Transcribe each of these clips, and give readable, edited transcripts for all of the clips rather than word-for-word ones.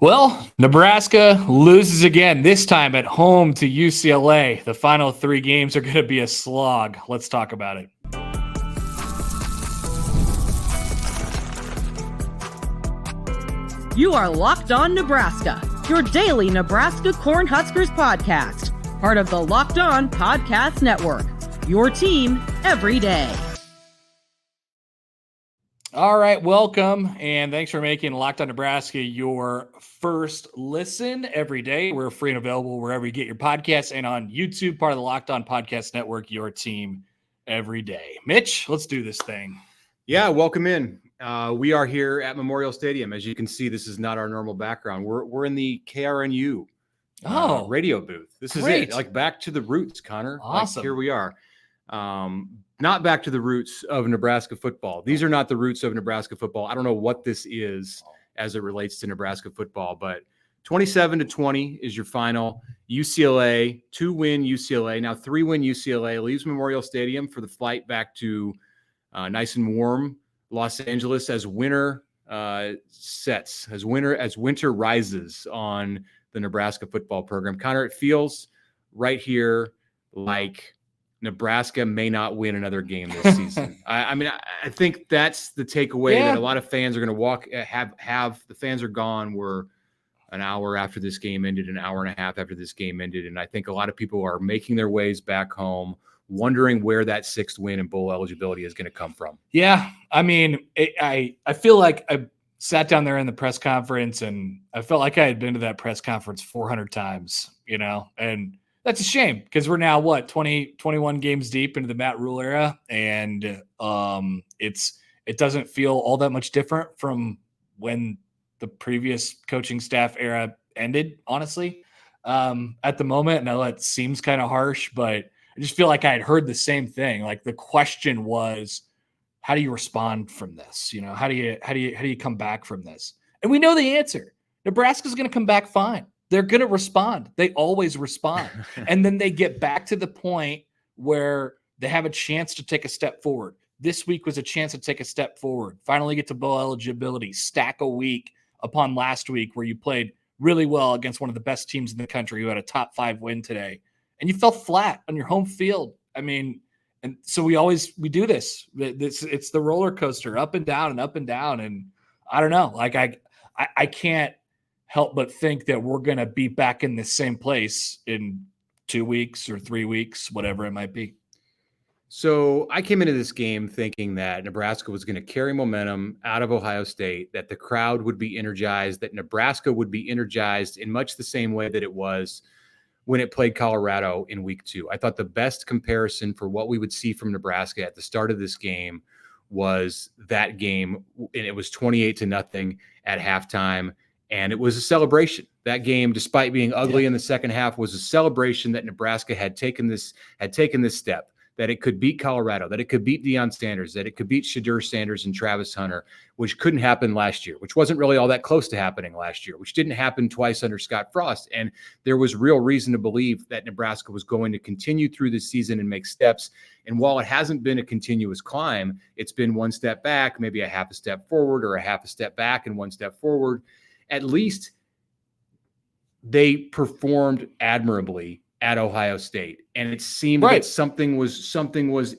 Well, Nebraska loses again, this time at home to UCLA. The final 3 games are going to be a slog. Let's talk about it. You are Locked On Nebraska, your daily Nebraska Cornhuskers podcast, part of the Locked On Podcast Network, your team every day. All right, welcome, and thanks for making Locked On Nebraska your first listen every day. We're free and available wherever you get your podcasts and on YouTube, part of the Locked On Podcast Network, your team every day. Mitch, let's do this thing. Yeah, welcome in. We are here at Memorial Stadium. As you can see, this is not our normal background. We're in the KRNU radio booth. This great. is it, like back to the roots, Connor. Awesome. Like, here we are. Not back to the roots of Nebraska football. These are not the roots of Nebraska football. I don't know what this is as it relates to Nebraska football, but 27-20 is your final. UCLA, 2-win UCLA, now 3-win UCLA leaves Memorial Stadium for the flight back to nice and warm Los Angeles as winter sets, as winter rises on the Nebraska football program. Connor, it feels right here like Nebraska may not win another game this season. I think that's the takeaway that a lot of fans are going to walk. Have the fans are gone. We're an hour after this game ended, an hour and a half after this game ended, and I think a lot of people are making their ways back home, wondering where that 6th win and bowl eligibility is going to come from. Yeah, I mean, I feel like I sat down there in the press conference, and I felt like I had been to that press conference 400 times, and that's a shame because we're now 21 games deep into the Matt Rhule era, and it doesn't feel all that much different from when the previous coaching staff era ended, honestly. At the moment, and I know that seems kind of harsh, but I just feel like I had heard the same thing. Like the question was, how do you respond from this? How do you come back from this? And we know the answer. Nebraska's going to come back fine. They're going to respond. They always respond. And then they get back to the point where they have a chance to take a step forward. This week was a chance to take a step forward. Finally get to bowl eligibility, stack a week upon last week where you played really well against one of the best teams in the country who had a top 5 win today. And you fell flat on your home field. I mean, and so we do this. It's the roller coaster, up and down and up and down. And I don't know, like I can't help but think that we're going to be back in the same place in 2 weeks or 3 weeks, whatever it might be. So I came into this game thinking that Nebraska was going to carry momentum out of Ohio State, that the crowd would be energized, that Nebraska would be energized in much the same way that it was when it played Colorado in week 2. I thought the best comparison for what we would see from Nebraska at the start of this game was that game, and it was 28-0 at halftime. And it was a celebration. That game, despite being ugly in the second half, was a celebration that Nebraska had taken this step, that it could beat Colorado, that it could beat Deion Sanders, that it could beat Shedeur Sanders and Travis Hunter, which couldn't happen last year, which wasn't really all that close to happening last year, which didn't happen twice under Scott Frost. And there was real reason to believe that Nebraska was going to continue through the season and make steps. And while it hasn't been a continuous climb, it's been one step back, maybe a half a step forward, or a half a step back and one step forward. At least they performed admirably at Ohio State. And it seemed that something was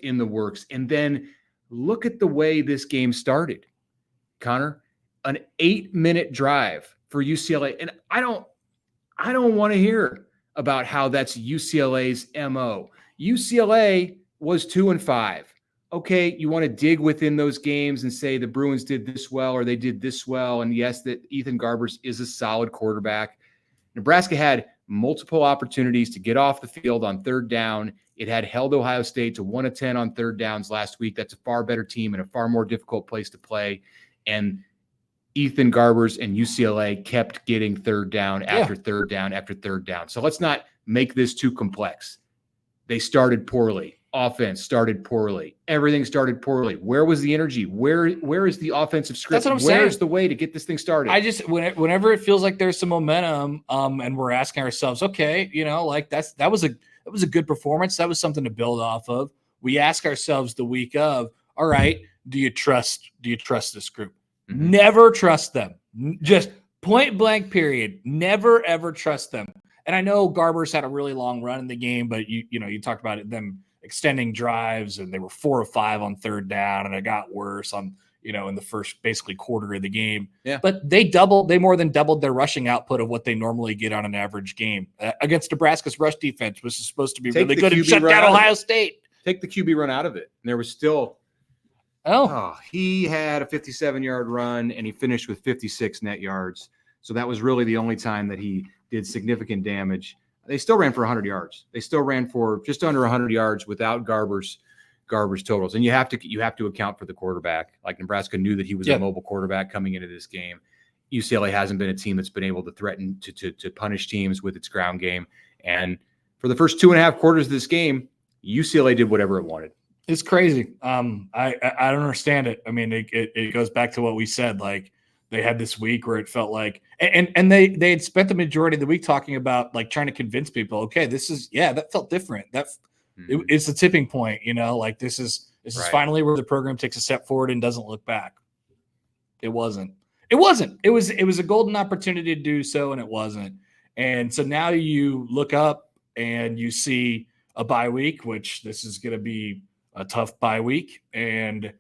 in the works. And then look at the way this game started, Connor. An 8-minute drive for UCLA. And I don't want to hear about how that's UCLA's MO. UCLA was 2-5. Okay, you want to dig within those games and say the Bruins did this well or they did this well. And yes, that Ethan Garbers is a solid quarterback. Nebraska had multiple opportunities to get off the field on 3rd down. It had held Ohio State to 1 of 10 on 3rd downs last week. That's a far better team and a far more difficult place to play. And Ethan Garbers and UCLA kept getting 3rd down after 3rd down after 3rd down. So let's not make this too complex. They started poorly. Offense started poorly. Everything started poorly. Where was the energy? Where is the offensive script? That's what I'm saying. Where's the way to get this thing started? I just whenever it feels like there's some momentum, and we're asking ourselves, okay, that was a good performance. That was something to build off of. We ask ourselves the week of, all right, do you trust this group? Mm-hmm. Never trust them. Just Point blank period. Never, ever trust them. And I know Garber's had a really long run in the game, but you talked about it, them extending drives, and they were 4 of 5 on third down, and it got worse on, in the first basically quarter of the game. Yeah. But they more than doubled their rushing output of what they normally get on an average game against Nebraska's rush defense, which is supposed to be really good and shut down Ohio State. Take the QB run out of it. And there was still, he had a 57-yard run, and he finished with 56 net yards. So that was really the only time that he did significant damage. They still ran for 100 yards. They still ran for just under 100 yards without Garber's totals. And you have to account for the quarterback. Like, Nebraska knew that he was a mobile quarterback coming into this game. UCLA hasn't been a team that's been able to threaten to punish teams with its ground game. And for the first 2.5 quarters of this game, UCLA did whatever it wanted. It's crazy. I don't understand it. I mean, it goes back to what we said. Like, they had this week where it felt like, and they had spent the majority of the week talking about, like, trying to convince people, okay, that felt different. It's the tipping point, like this is finally where the program takes a step forward and doesn't look back. It wasn't. It was a golden opportunity to do so, and it wasn't. And so now you look up and you see a bye week, which this is going to be a tough bye week, and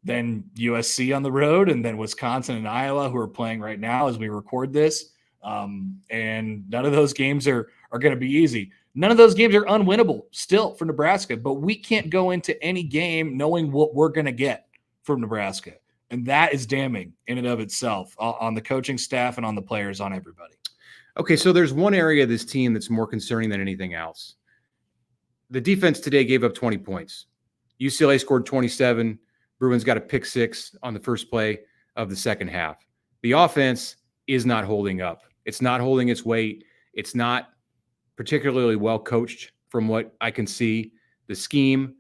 then USC on the road, and then Wisconsin and Iowa, who are playing right now as we record this. And none of those games are going to be easy. None of those games are unwinnable still for Nebraska, but we can't go into any game knowing what we're going to get from Nebraska. And that is damning in and of itself on the coaching staff and on the players, on everybody. Okay, so there's one area of this team that's more concerning than anything else. The defense today gave up 20 points. UCLA scored 27. Bruin's got a pick 6 on the first play of the second half. The offense is not holding up. It's not holding its weight. It's not particularly well coached from what I can see. The scheme,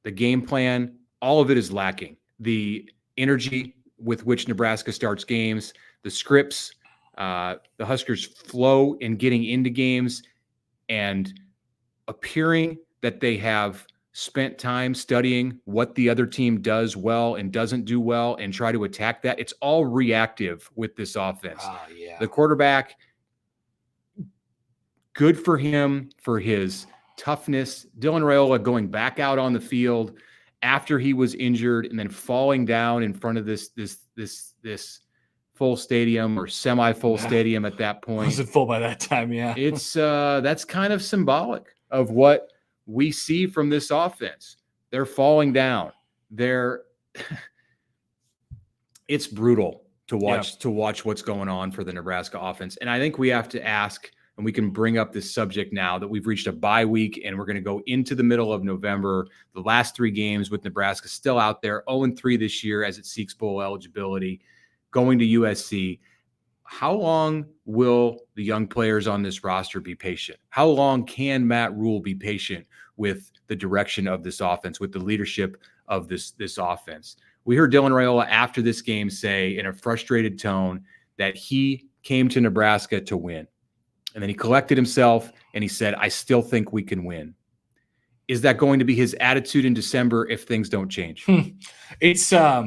the game plan, all of it is lacking. The energy with which Nebraska starts games, the scripts, the Huskers' flow in getting into games, and appearing that they have spent time studying what the other team does well and doesn't do well and try to attack that. It's all reactive with this offense. The quarterback, good for him for his toughness. Dylan Raiola going back out on the field after he was injured and then falling down in front of this full stadium or semi-full stadium at that point. Was it full by that time? Yeah. It's that's kind of symbolic of what we see from this offense. They're falling down. It's brutal to watch what's going on for the Nebraska offense. And I think we have to ask, and we can bring up this subject now that we've reached a bye week and we're going to go into the middle of November. The last 3 games with Nebraska still out there, 0-3 this year as it seeks bowl eligibility, going to USC. How long will the young players on this roster be patient? How long can Matt Rhule be patient with the direction of this offense, with the leadership of this offense? We heard Dylan Raiola after this game say in a frustrated tone that he came to Nebraska to win. And then he collected himself and he said, I still think we can win. Is that going to be his attitude in December if things don't change? It's not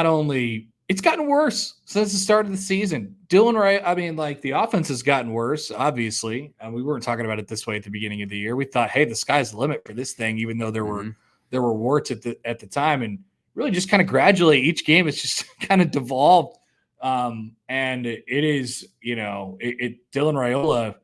only, it's gotten worse since the start of the season. The offense has gotten worse, obviously. We weren't talking about it this way at the beginning of the year. We thought, hey, the sky's the limit for this thing, even though there were warts at the time. And really just kind of gradually each game has just kind of devolved. And it is, Dylan Raiola,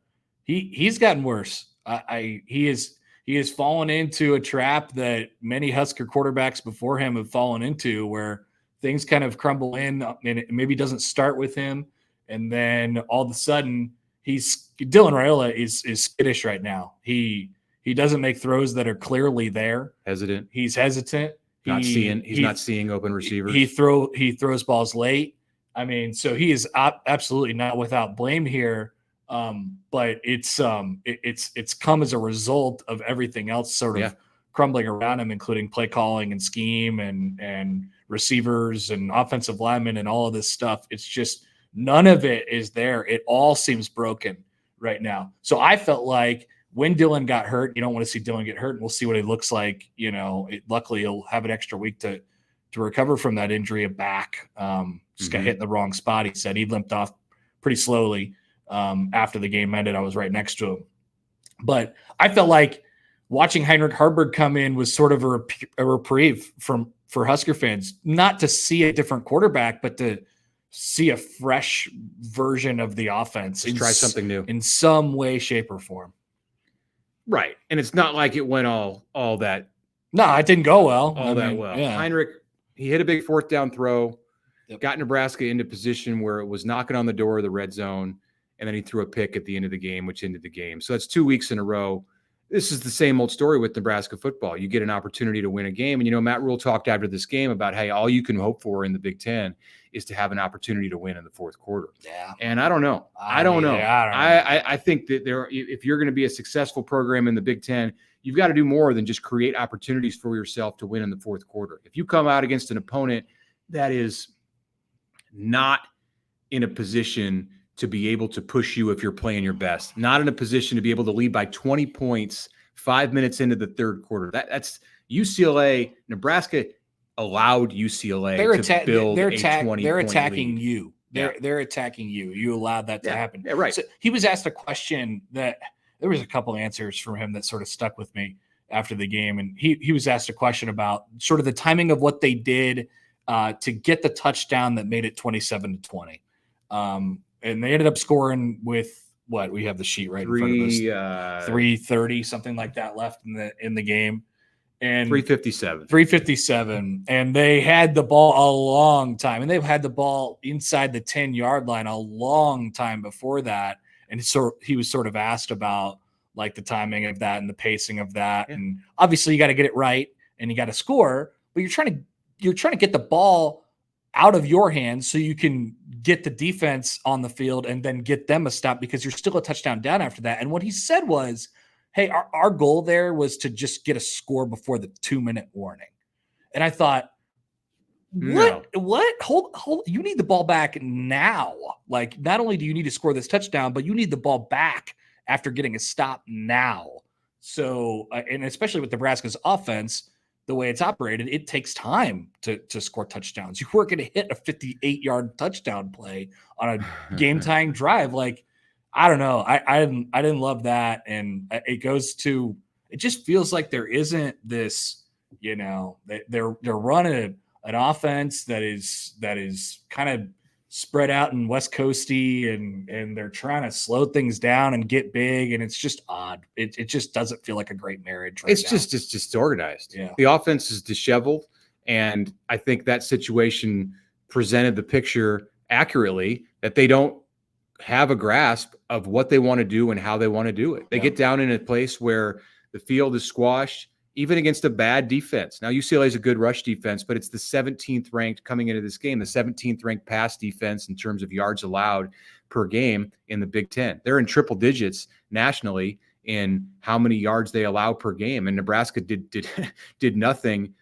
he's gotten worse. He has fallen into a trap that many Husker quarterbacks before him have fallen into, where things kind of crumble in and it maybe doesn't start with him. And then all of a sudden Dylan Raiola is skittish right now. He doesn't make throws that are clearly there. Hesitant. He's hesitant. He's not seeing open receivers. He throws balls late. I mean, so he is absolutely not without blame here. But it's come as a result of everything else sort of crumbling around him, including play calling and scheme and receivers and offensive linemen and all of this stuff. It's just none of it is there. It all seems broken right now. So I felt like when Dylan got hurt, you don't want to see Dylan get hurt, and we'll see what he looks like. Luckily he'll have an extra week to to recover from that injury, a back. Just got hit in the wrong spot. He said he limped off pretty slowly after the game ended. I was right next to him. But I felt like watching Heinrich Haarberg come in was sort of a reprieve for Husker fans, not to see a different quarterback, but to see a fresh version of the offense. Try something new in some way, shape, or form. Right. And it's not like it went all that. No, it didn't go well. Yeah. Heinrich, he hit a big fourth down throw, Yep. got Nebraska into position where it was knocking on the door of the red zone, and then he threw a pick at the end of the game, which ended the game. So that's 2 weeks in a row. This is the same old story with Nebraska football. You get an opportunity to win a game. And, Matt Rhule talked after this game about, hey, all you can hope for in the Big Ten is to have an opportunity to win in the fourth quarter. Yeah. And I don't know. I don't know. I think that if you're going to be a successful program in the Big Ten, you've got to do more than just create opportunities for yourself to win in the fourth quarter. If you come out against an opponent that is not in a position to be able to push you if you're playing your best, not in a position to be able to lead by 20 points 5 minutes into the third quarter. That's UCLA. Nebraska allowed UCLA to build a 20-point They're attacking lead. you. They're attacking you. You allowed that to happen. Yeah, right. So he was asked a question that there was a couple answers from him that sort of stuck with me after the game. And he was asked a question about sort of the timing of what they did to get the touchdown that made it 27-20. And they ended up scoring with what we have the sheet right in front of us, 3:30, something like that left in the game, and 3:57, and they had the ball a long time, and they've had the ball inside the 10-yard line a long time before that. And so he was sort of asked about like the timing of that and the pacing of that, and obviously you got to get it right and you got to score, but you're trying to get the ball out of your hands so you can get the defense on the field and then get them a stop because you're still a touchdown down after that. And what he said was, hey, our goal there was to just get a score before the 2-minute warning. And I thought, what? Hold, you need the ball back now. Like, not only do you need to score this touchdown, but you need the ball back after getting a stop now. So, and especially with Nebraska's offense, the way it's operated, it takes time to score touchdowns. You weren't going to hit a 58-yard touchdown play on a game-tying drive. Like, I don't know. I didn't love that. And it just feels like there isn't this, they're running an offense that is kind of spread out and West Coasty, and they're trying to slow things down and get big, and it's just odd. It just doesn't feel like a great marriage right now. It's just disorganized. Yeah. The offense is disheveled, and I think that situation presented the picture accurately that they don't have a grasp of what they want to do and how they want to do it. They get down in a place where the field is squashed, even against a bad defense. Now, UCLA is a good rush defense, but it's the 17th ranked coming into this game, the 17th ranked pass defense in terms of yards allowed per game in the Big Ten. They're in triple digits nationally in how many yards they allow per game. And Nebraska did nothing,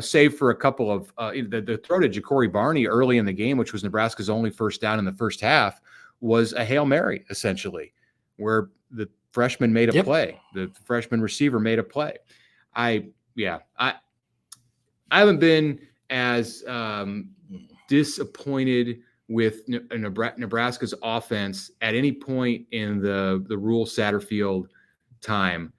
save for a couple of the throw to Ja'Cory Barney early in the game, which was Nebraska's only first down in the first half, was a Hail Mary, essentially, where the freshman made a play. The freshman receiver made a play. I haven't been as disappointed with Nebraska's offense at any point in the Rhule Satterfield time.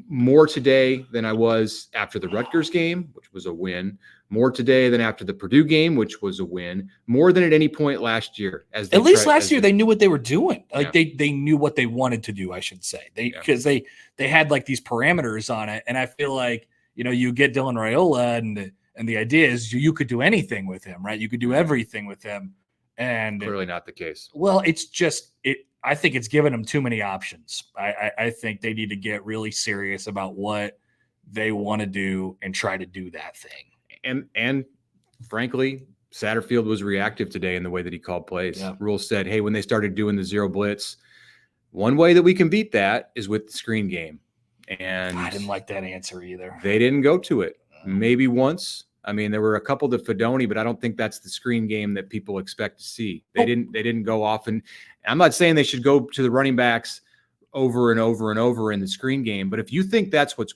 More today than I was after the Rutgers game, which was a win. More today than after the Purdue game, which was a win. More than at any point last year. At least last year, they knew what they were doing. Like they knew what they wanted to do, I should say. Because they had like these parameters on it. And I feel like, you get Dylan Raiola and the idea is you could do anything with him, right? You could do everything with him. And clearly not the case. Well, it's just I think it's given them too many options. I think they need to get really serious about what they want to do and try to do that thing. And frankly, Satterfield was reactive today in the way that he called plays. Yeah. Rhule said, hey, when they started doing the zero blitz, one way that we can beat that is with the screen game. And I didn't like that answer either. They didn't go to it. Maybe once. I mean, there were a couple to Fedoni, but I don't think that's the screen game that people expect to see. They didn't go off. And I'm not saying they should go to the running backs over and over and over in the screen game, but if you think that's what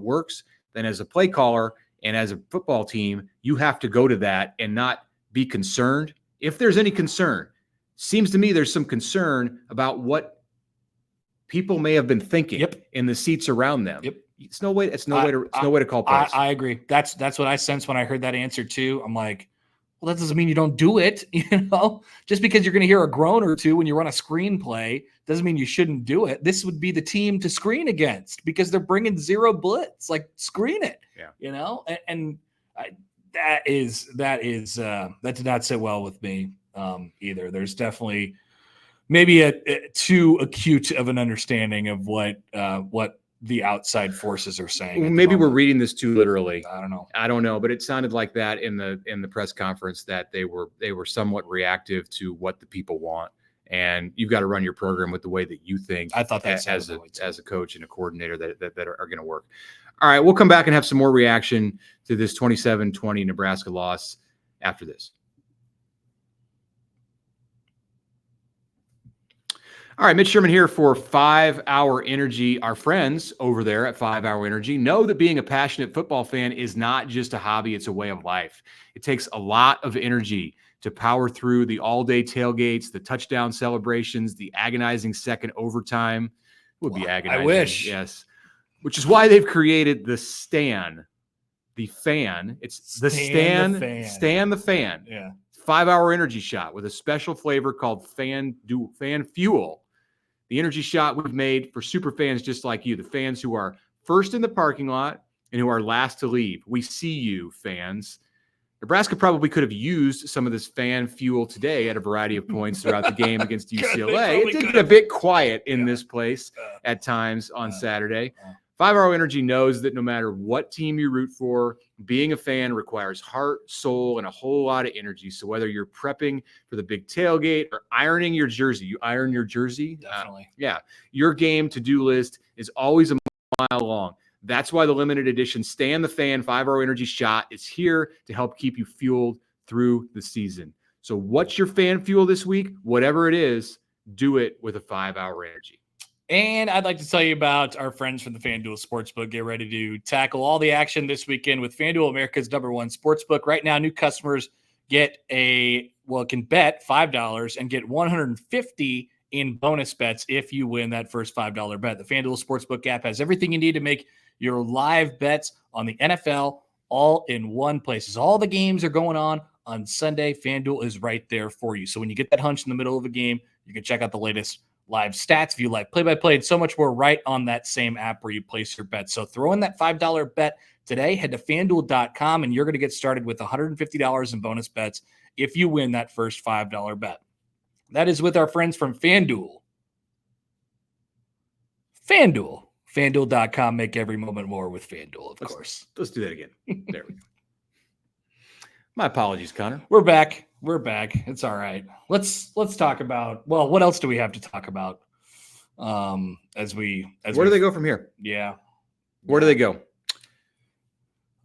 works, then as a play caller, And as a football team, you have to go to that and not be concerned. If there's any concern, seems to me there's some concern about what people may have been thinking in the seats around them. It's no way to call plays. I agree. That's what I sensed when I heard that answer too. I'm like, well, that doesn't mean you don't do it. Just because you're going to hear a groan or two when you run a screenplay doesn't mean you shouldn't do it. This would be the team to screen against because they're bringing zero blitz. Like, screen it. And that did not sit well with me either. There's definitely maybe a too acute of an understanding of what the outside forces are saying. Maybe we're reading this too literally. I don't know, but it sounded like that in the press conference, that they were somewhat reactive to what the people want. And you've got to run your program with the way that you think. I thought that as a coach and a coordinator that are going to work. All right, we'll come back and have some more reaction to this 27-20 Nebraska loss after this. All right, Mitch Sherman here for 5 Hour Energy. Our friends over there at 5 Hour Energy know that being a passionate football fan is not just a hobby, it's a way of life. It takes a lot of energy to power through the all-day tailgates, the touchdown celebrations, the agonizing second overtime. It would be agonizing. I wish. Yes. Which is why they've created the Stan, the fan. It's the Stan the fan. Yeah. 5 Hour Energy shot with a special flavor called Fan Fuel. The energy shot we've made for super fans just like you, the fans who are first in the parking lot and who are last to leave. We see you, fans. Nebraska probably could have used some of this fan fuel today at a variety of points throughout the game against UCLA. It did get a bit quiet in this place at times on Saturday. 5 Hour Energy knows that no matter what team you root for, being a fan requires heart, soul, and a whole lot of energy. So whether you're prepping for the big tailgate or ironing your jersey, you iron your jersey? Definitely. Your game to-do list is always a mile long. That's why the limited edition Stan the Fan 5 Hour Energy shot is here to help keep you fueled through the season. So what's your fan fuel this week? Whatever it is, do it with a 5 Hour Energy. And I'd like to tell you about our friends from the FanDuel Sportsbook. Get ready to tackle all the action this weekend with FanDuel, America's #1 sportsbook. Right now, new customers can bet $5 and get $150 in bonus bets if you win that first $5 bet. The FanDuel Sportsbook app has everything you need to make your live bets on the NFL all in one place. As all the games are going on Sunday, FanDuel is right there for you. So when you get that hunch in the middle of a game, you can check out the latest live stats, view live play-by-play, and so much more right on that same app where you place your bets. So throw in that $5 bet today. Head to FanDuel.com, and you're going to get started with $150 in bonus bets if you win that first $5 bet. That is with our friends from FanDuel. FanDuel. FanDuel.com. Make every moment more with FanDuel, of course. Let's do that again. There we go. My apologies, Connor. We're back. It's all right. Let's talk about, what else do we have to talk about? Where do they go from here? Yeah. Where do they go?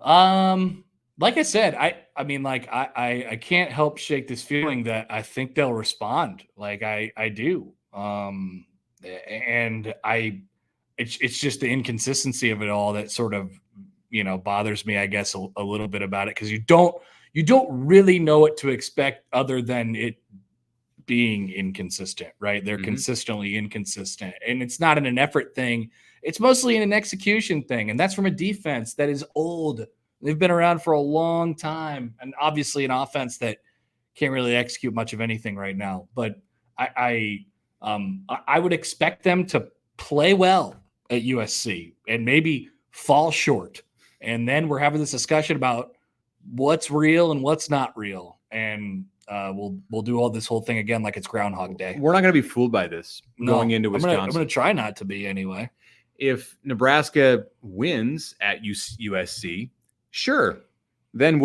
Like I said, I can't help shake this feeling that I think they'll respond. Like I do. It's just the inconsistency of it all that sort of, bothers me, I guess, a little bit about it. Cause you don't really know what to expect other than it being inconsistent, right? They're consistently inconsistent, and it's not an effort thing. It's mostly an execution thing. And that's from a defense that is old. They've been around for a long time, and obviously an offense that can't really execute much of anything right now. But I would expect them to play well at USC and maybe fall short. And then we're having this discussion about what's real and what's not real. And we'll do all this whole thing again like it's Groundhog Day. We're not going to be fooled by this going into Wisconsin. I'm going to try not to be anyway. If Nebraska wins at USC, sure, then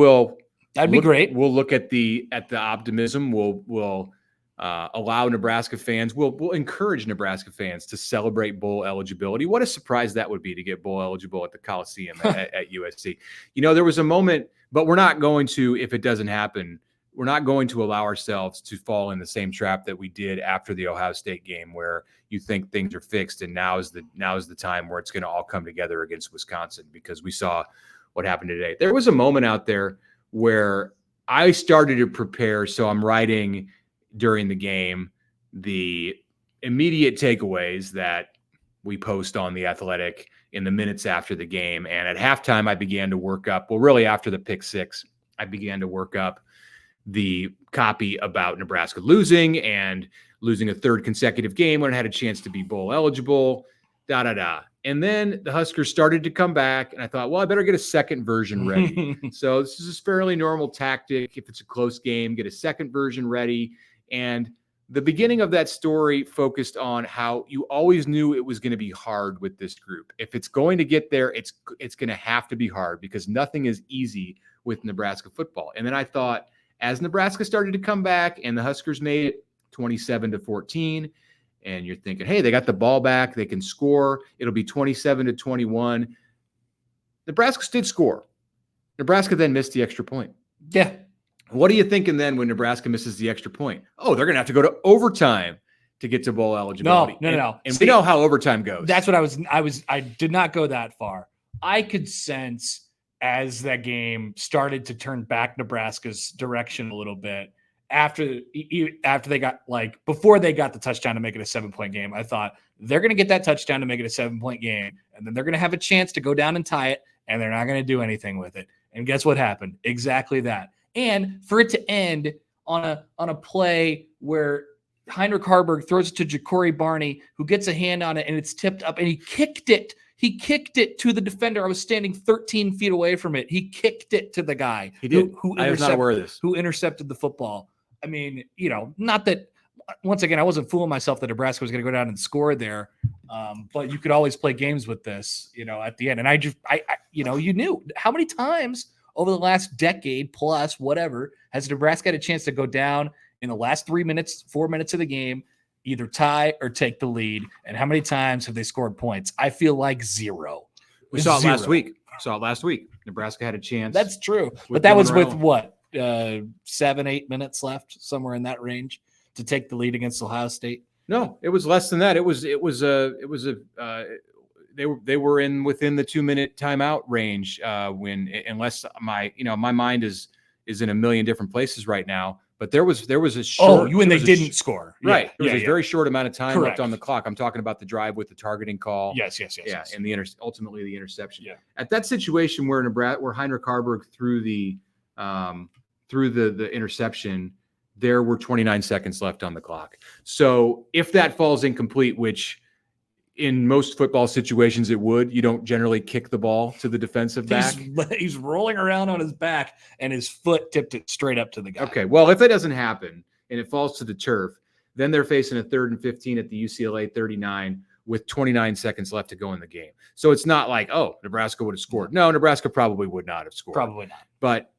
that'd be great. We'll look at the optimism. We'll allow Nebraska fans. We'll encourage Nebraska fans to celebrate bowl eligibility. What a surprise that would be to get bowl eligible at the Coliseum at USC. There was a moment, but we're not going to. If it doesn't happen, we're not going to allow ourselves to fall in the same trap that we did after the Ohio State game, where you think things are fixed and now is the time where it's going to all come together against Wisconsin, because we saw what happened today. There was a moment out there where I started to prepare. So I'm writing during the game the immediate takeaways that we post on The Athletic in the minutes after the game. And at halftime, I began to work up, well, really after the pick six, I began to work up the copy about Nebraska losing and losing a third consecutive game when it had a chance to be bowl eligible, And then the Huskers started to come back, and I thought, well, I better get a second version ready. So this is a fairly normal tactic. If it's a close game, get a second version ready. And the beginning of that story focused on how you always knew it was going to be hard with this group. If it's going to get there, it's going to have to be hard because nothing is easy with Nebraska football. And then I thought, as Nebraska started to come back and the Huskers made it 27-14, and you're thinking, hey, they got the ball back, they can score, it'll be 27-21. Nebraska did score. Nebraska then missed the extra point. Yeah. What are you thinking then when Nebraska misses the extra point? Oh, they're going to have to go to overtime to get to bowl eligibility. No. And we know how overtime goes. That's what I did not go that far. I could sense as that game started to turn back Nebraska's direction a little bit after they got before they got the touchdown to make it a 7-point game. I thought they're going to get that touchdown to make it a 7-point game. And then they're going to have a chance to go down and tie it. And they're not going to do anything with it. And guess what happened? Exactly that. And for it to end on a play where Heinrich Harburg throws it to Ja'Cory Barney, who gets a hand on it and it's tipped up and he kicked it. He kicked it to the defender. I was standing 13 feet away from it. He kicked it to the guy I was not aware of this. Who intercepted the football. I mean, not that, once again, I wasn't fooling myself that Nebraska was going to go down and score there. But you could always play games with this, at the end. And you knew how many times over the last decade plus, whatever, has Nebraska had a chance to go down in the last 4 minutes of the game, either tie or take the lead. And how many times have they scored points? I feel like zero. We saw it last week. Nebraska had a chance. That's true. But that was with what? 7-8 minutes left, somewhere in that range, to take the lead against Ohio State. No, it was less than that. They were within the 2-minute timeout range unless my mind is in a million different places right now. But there was a short. They didn't score. Right. There was a very short amount of time left on the clock. I'm talking about the drive with the targeting call. Yes. And ultimately the interception. Yeah. At that situation where Heinrich Harburg threw the interception, there were 29 seconds left on the clock. So if that falls incomplete, which in most football situations it would, you don't generally kick the ball to the defensive back. He's rolling around on his back and his foot tipped it straight up to the guy. Okay, well, if that doesn't happen and it falls to the turf, then they're facing a 3rd and 15 at the UCLA 39 with 29 seconds left to go in the game. So it's not like, Nebraska would have scored. No, Nebraska probably would not have scored. Probably not. But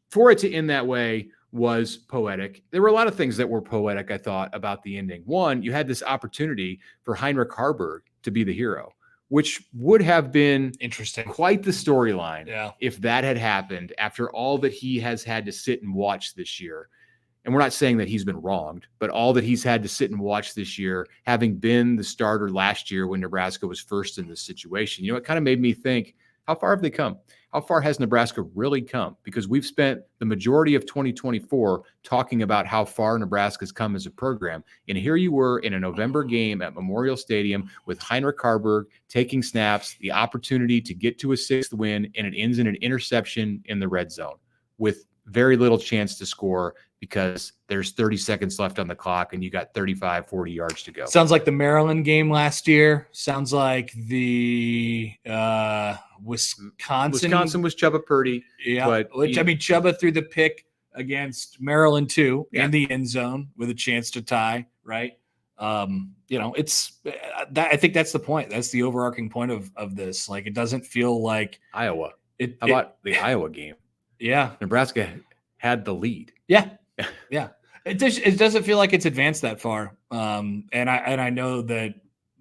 for it to end that way was poetic. There were a lot of things that were poetic, I thought, about the ending. One, you had this opportunity for Heinrich Harburg to be the hero, which would have been interesting, quite the storyline if that had happened after all that he has had to sit and watch this year. And we're not saying that he's been wronged, but all that he's had to sit and watch this year, having been the starter last year when Nebraska was first in this situation, it kind of made me think, how far have they come? How far has Nebraska really come? Because we've spent the majority of 2024 talking about how far Nebraska's come as a program. And here you were in a November game at Memorial Stadium with Heinrich Harburg taking snaps, the opportunity to get to a 6th win, and it ends in an interception in the red zone with very little chance to score because there's 30 seconds left on the clock and you got 35, 40 yards to go. Sounds like the Maryland game last year. Sounds like the Wisconsin was Chubba Purdy. Yeah, Chubba threw the pick against Maryland too in the end zone with a chance to tie, right? It's I think that's the point. That's the overarching point of this. Like, it doesn't feel like Iowa. How about the Iowa game? Yeah. Nebraska had the lead. Yeah. Yeah. It doesn't feel like it's advanced that far. And I know that,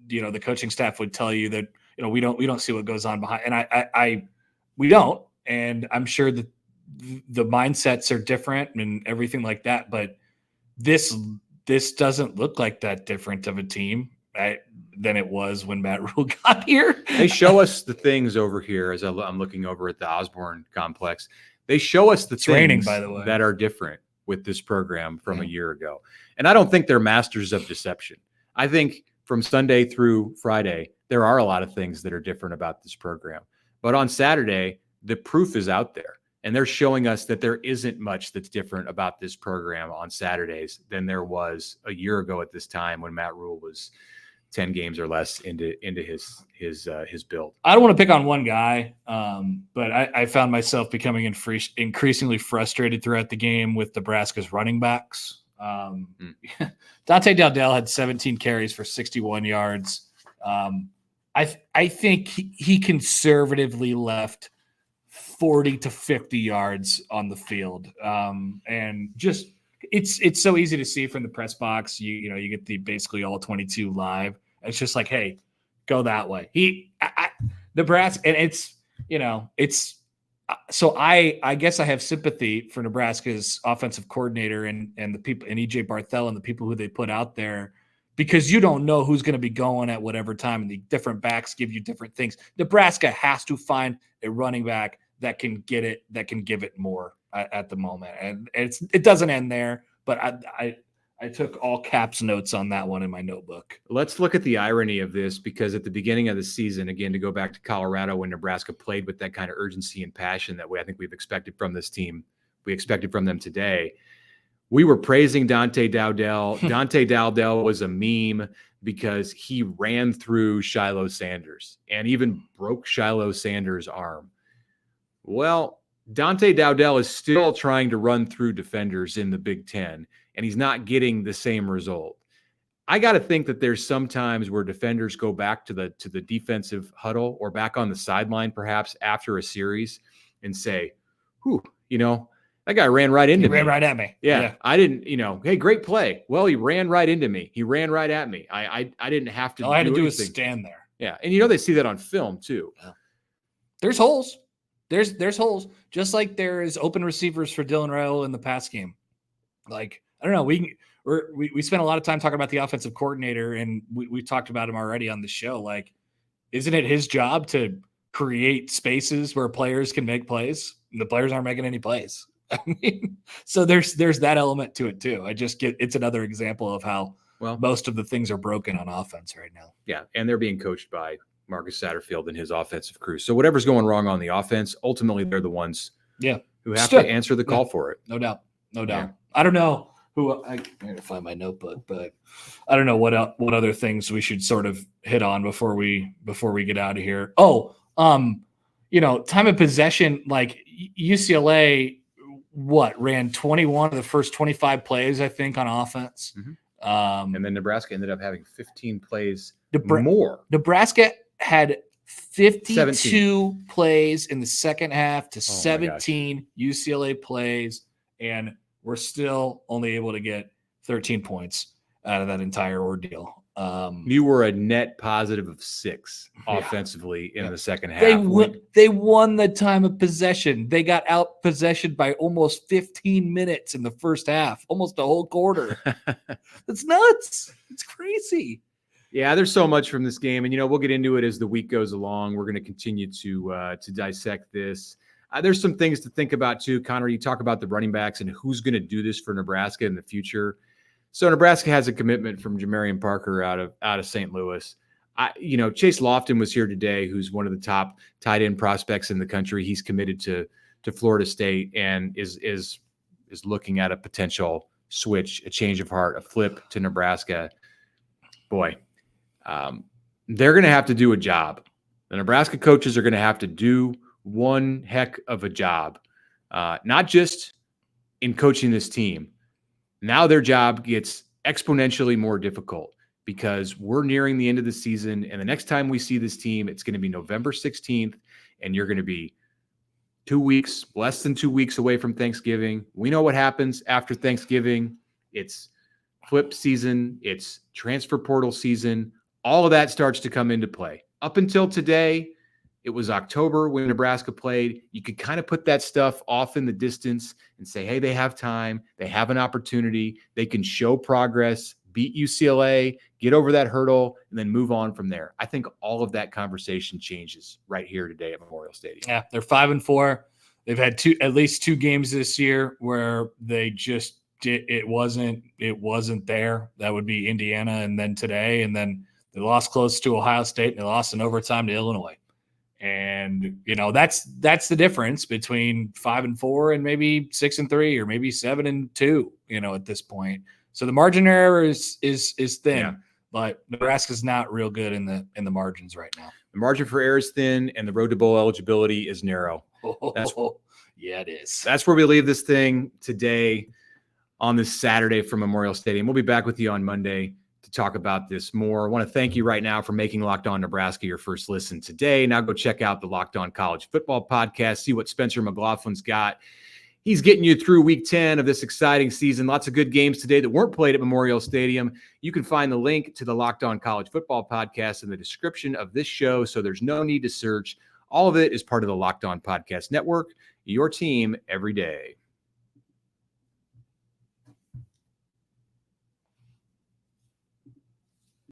the coaching staff would tell you that, we don't see what goes on behind, and we don't. And I'm sure that the mindsets are different and everything like that, but this doesn't look like that different of a team. than it was when Matt Rhule got here. They show us the things over here as I'm looking over at the Osborne complex. They show us the things by the way, that are different with this program from a year ago. And I don't think they're masters of deception. I think from Sunday through Friday, there are a lot of things that are different about this program. But on Saturday, the proof is out there. And they're showing us that there isn't much that's different about this program on Saturdays than there was a year ago at this time when Matt Rhule was 10 games or less into his build. I don't want to pick on one guy, but I found myself becoming increasingly frustrated throughout the game with Nebraska's running backs. Dante Dowdell had 17 carries for 61 yards. I think he conservatively left 40 to 50 yards on the field. And just it's so easy to see from the press box. You get the basically all 22 live. It's just like, hey, go that way. Nebraska, and it's so I guess I have sympathy for Nebraska's offensive coordinator and the people and EJ Barthel and the people who they put out there, because you don't know who's going to be going at whatever time, and the different backs give you different things. Nebraska has to find a running back that can get it, that can give it more at the moment. And it doesn't end there, but I took all caps notes on that one in my notebook. Let's look at the irony of this, because at the beginning of the season, again, to go back to Colorado, when Nebraska played with that kind of urgency and passion that I think we've expected from this team, we expected from them today, we were praising Dante Dowdell. Dante Dowdell was a meme because he ran through Shiloh Sanders and even broke Shiloh Sanders' arm. Well, Dante Dowdell is still trying to run through defenders in the Big Ten, and he's not getting the same result. I got to think that there's some times where defenders go back to the defensive huddle or back on the sideline, perhaps after a series, and say, "Whew, that guy ran right into me. Ran right at me. Yeah. I didn't, hey, great play. Well, he ran right into me. He ran right at me. I didn't have to. All I had to do was stand there. Yeah, and they see that on film too. Yeah. There's holes. There's holes, just like there is open receivers for Dylan Raiola in the pass game. Like, I don't know. We spent a lot of time talking about the offensive coordinator, and we talked about him already on the show. Like, isn't it his job to create spaces where players can make plays? And the players aren't making any plays. I mean, so there's that element to it too. It's another example of how most of the things are broken on offense right now. Yeah, and they're being coached by Marcus Satterfield and his offensive crew. So whatever's going wrong on the offense, ultimately they're the ones who have to answer the call for it. No doubt. Yeah. I don't know who I gotta find my notebook, but I don't know what other things we should sort of hit on before we get out of here. Time of possession, like UCLA ran 21 of the first 25 plays, I think, on offense. Mm-hmm. And then Nebraska ended up having 15 plays more. Nebraska had 52 17 plays in the second half to 17 UCLA plays, and we're still only able to get 13 points out of that entire ordeal. You were a net positive of 6 offensively in the second half. They won the time of possession. They got out possessioned by almost 15 minutes in the first half, almost a whole quarter. That's nuts. It's crazy. Yeah, there's so much from this game, and we'll get into it as the week goes along. We're going to continue to dissect this. There's some things to think about too, Connor. You talk about the running backs and who's going to do this for Nebraska in the future. So Nebraska has a commitment from Jamarian Parker out of St. Louis. Chase Lofton was here today, who's one of the top tight end prospects in the country. He's committed to Florida State and is looking at a potential switch, a change of heart, a flip to Nebraska. Boy, they're going to have to do a job. The Nebraska coaches are going to have to do one heck of a job, not just in coaching this team. Now their job gets exponentially more difficult because we're nearing the end of the season. And the next time we see this team, it's going to be November 16th, and you're going to be less than 2 weeks away from Thanksgiving. We know what happens after Thanksgiving. It's flip season. It's transfer portal season. All of that starts to come into play. Up until today, it was October when Nebraska played. You could kind of put that stuff off in the distance and say, hey, they have time. They have an opportunity. They can show progress beat UCLA, get over that hurdle, and then move on from there. I think all of that conversation changes right here today at Memorial Stadium. Yeah, they're 5-4. They've had at least two games this year where they just it wasn't there. That would be Indiana, and then today, and then they lost close to Ohio State, and they lost in overtime to Illinois. And that's the difference between 5-4 and maybe 6-3 or maybe 7-2. At this point, so the margin error is thin. Yeah. But Nebraska's not real good in the margins right now. The margin for error is thin, and the road to bowl eligibility is narrow. Yeah, it is. That's where we leave this thing today on this Saturday from Memorial Stadium. We'll be back with you on Monday to talk about this more. I want to thank you right now for making Locked On Nebraska your first listen today. Now go check out the Locked On College Football podcast, see what Spencer McLaughlin's got. He's getting you through week 10 of this exciting season. Lots of good games today that weren't played at Memorial Stadium. You can find the link to the Locked On College Football podcast in the description of this show, so there's no need to search. All of it is part of the Locked On Podcast Network, your team every day.